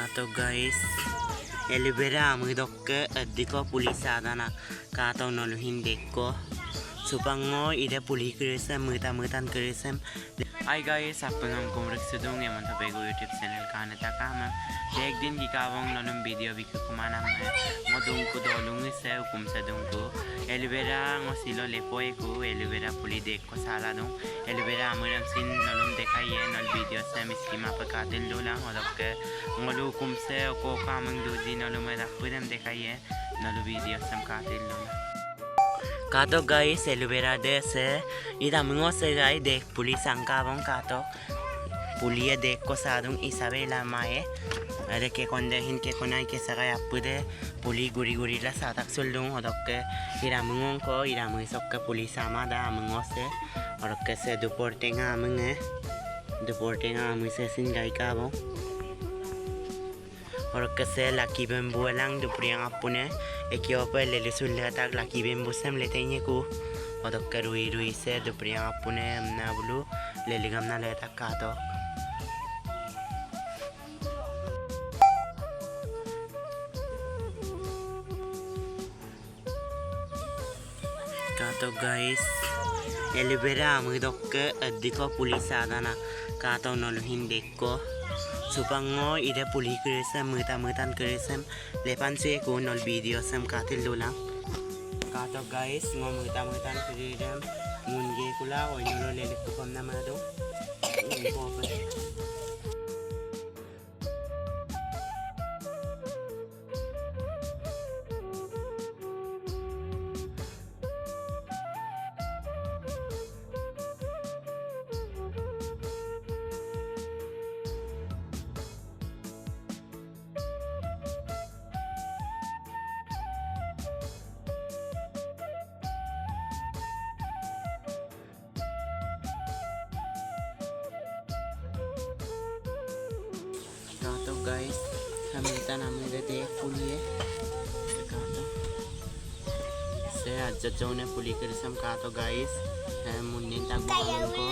Kato guys, Aloe Vera mengidokke adiko pulisadana kato nolu hindeko supango ide puli keresem mutan keresem. Hi guys, apa ngam komrek sedung yang mantap ego YouTube channel kana takama एक दिन की कावंग नलम वीडियो भी कुमाना में मोदुंग को दोलुंग से हुकुम से दुंगको एलोवेरा ngosilo lepoe को एलोवेरा पुली देख को साला दूं एलोवेरा अमरम सिन नलम दिखाइए नल वीडियो से मिस्कीमा पर कातिल लोला और के ngolu हुकुम से को कामंग दूजी नलम में रखपुरम दिखाइए नलु वीडियो से कातिल लोला कातो गाइस एलोवेरा दे से इधर मंगो से गाइस देख पुलिस अंकावंग कातो पुलिये देख को सादुंग इसाबेला माए ada ke konde hin ke konai ke sagai apude puli guri la satak suldung odokke ira mungong ko ira mu sokka puli sama da mungose odokke se duportenga mu se sin gai ka bo odokke se laki bembu lang dupriang apune ekiope lele sulle tak laki bembu sem letenye ku odokke rui se dupriang apune amna bulu lele gamna le tak ka to kato guys Aloe Vera mengidokke adiko pulisadana kato nolu hindeko supango ide puli keresem mutan keresem lepan se ko nol video sem katil dolang kato guys ngo mutan keresem munge kula o nolo lele ko pamna mado kato guys hamita namin dete puliye kato se ajja jone puli keresem kato guys munnin tak bolong ko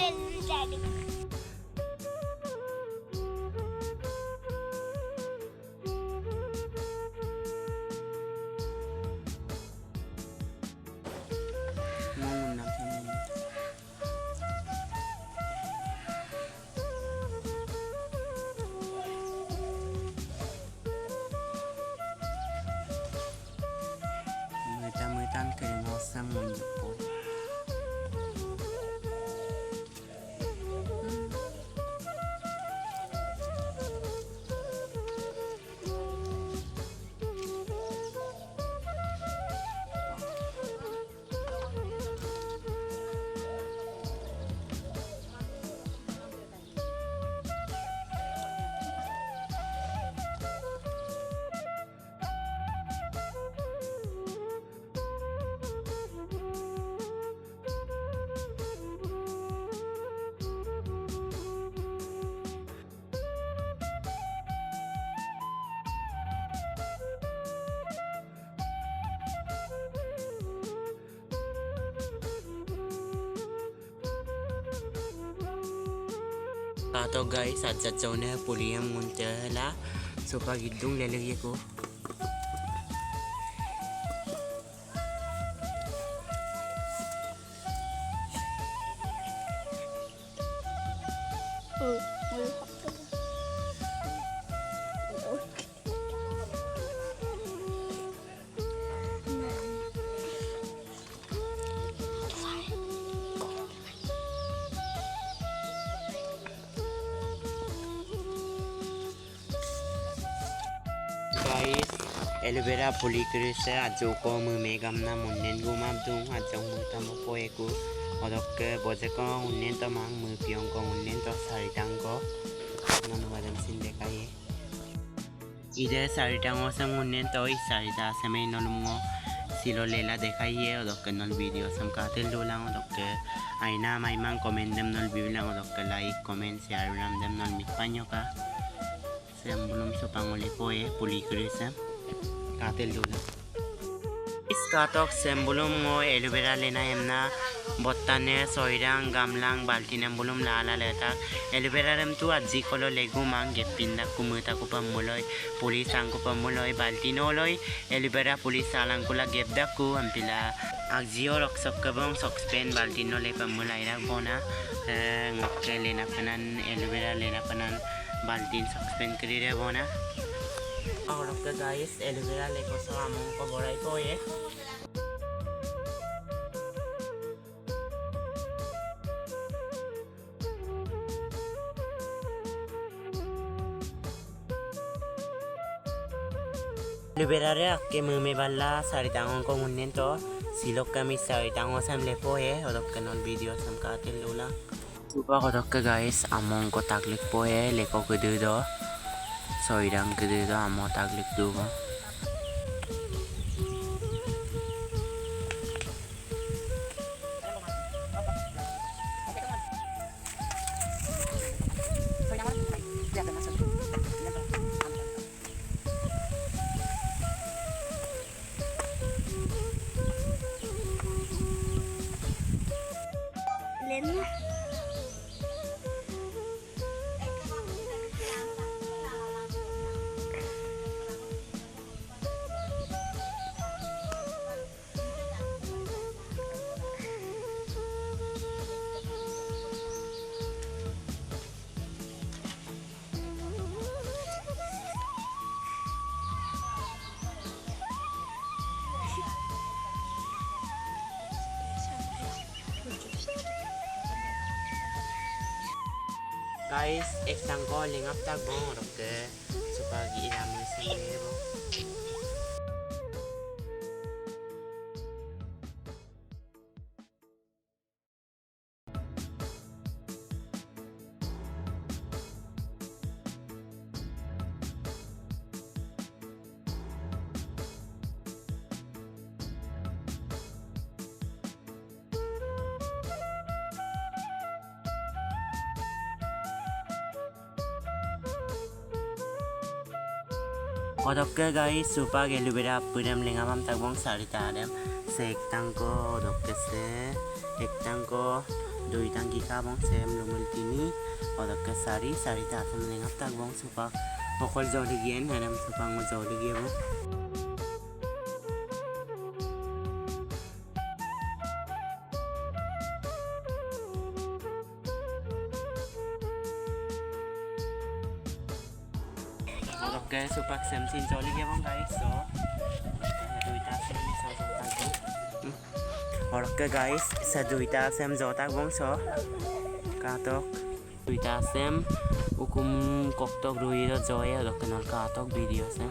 mutan keringosam menjeput kato guys ajja jone puliyam muntela sopa gidung lelegi ko guys Aloe Vera puli kerese ajo ko mumegam na munnen gumam dung ajo mutam poe ku odokke boje ko unnen to mang mu piong ko unnen to saritang ko nanu badam sinde kai ide saritang o sam unnen to sarita same nolungo silo lela dekaiye odokke nol video sam katel dolang odokke aina mai mang comment dem nol bilang odokke like comment share ram dem nol mitpanyo ka yang belum sepangoli poe puli keresem katel dulu Katok sembulum ngoy aloe vera lena emna bottane soirang gamlang baltinem bulum lala leta aloe vera rem tu aji kolo legu mang gepinda kumuta ku pamuloi pulis ang ku pamuloi baltino loi aloe vera pulis alang kula gebda ku ampila agjio rok sok kabong sok spen baltino le pamulai rak bona ngokke lena panan aloe vera lena panan baltin sok spen krire bona और आपका guys aloe vera लेको सो आमों को बोराई को ये एलोवेरा रे आपके मुंह में बाला सारी टांगों को मुन्ने तो सिलोक का मिस सारी टांगों से हम ले पोए और आपके नॉन वीडियो से हम काटे लूला सुबह को आपका गाइस आमों को ताकलिक पोए लेको को दे दो soirang gede do amo taglik dugo guys ek tangko lingap tag bong roke supagi ilamu sini bong Odokke guys supag aloe vera pudam lingam tagbong sarita adem se ek tangko odokke se ek tangko doi tangki kabong sem lumul tini odokke sari sarita atam lingam tagbong supag okol joligien adem supang mo joligien Oke, supak semsin joli ya bang guys, so duita sem so jotak bang. Oke guys, seduita sem jotak bang so katok duita sem ukum koktok ruido joy oke nol katok video sem.